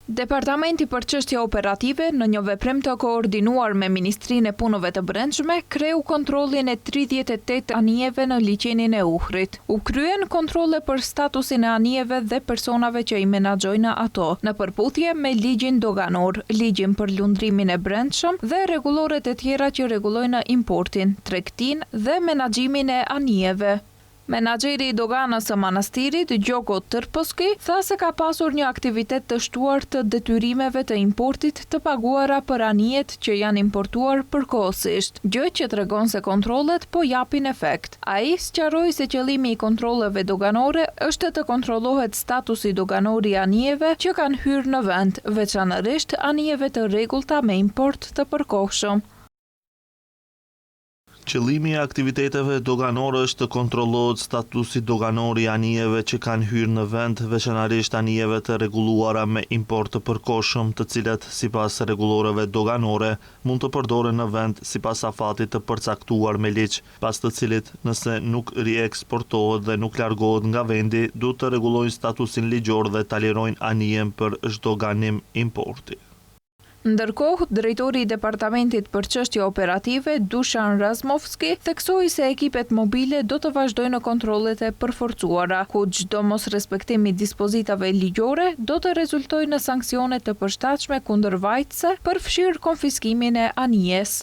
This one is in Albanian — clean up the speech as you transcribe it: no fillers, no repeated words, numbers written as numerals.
Departamenti për çështje operative, në një veprim të koordinuar me Ministrinë e Punëve të Brendshme, kreu kontrollin e 38 anijeve në liçenin e Uhrit. U kryen kontrolle për statusin e anijeve dhe personave që i menaxhojnë ato, në përputhje me ligjin doganor, ligjin për lundrimin e brendshëm dhe rregulloret e tjera që rregullojnë importin, tregtinë dhe menaxhimin e anijeve. Menaxheri i doganës së Manastirit, Gjoko Tërposki, tha se ka pasur një aktivitet të shtuar të detyrimeve të importit të paguara për anijet që janë importuar përkohësisht, gjë që tregon se kontrollet po japin efekt. Ai sqaroi se qëllimi i kontrolleve doganore është të kontrollohet statusi doganor i anijeve që kanë hyrë në vend, veçanërisht anijeve të rregullta me import të përkohshëm. Qëllimi i aktiviteteve doganore është të kontrollohet statusi doganor i anijeve që kanë hyrë në vend, veçanërisht anijeve të rregulluara me import të përkohshëm, të cilat sipas rregulloreve doganore mund të përdoren në vend sipas afatit të përcaktuar me ligj, pas të cilit nëse nuk rieksportohet dhe nuk largohet nga vendi, duhet të rregullojnë statusin ligjor dhe ta lirojnë anijen për çdo ganim importi. Ndërkohë, drejtori i Departamentit për çështje operative, Dushan Razmovski, theksoi se ekipet mobile do të vazhdojnë kontrollet e përforcuara, ku çdo mosrespektim i dispozitave ligjore do të rezultojë në sanksione të përshtatshme kundër vajtëse, përfshirë konfiskimin e anijes.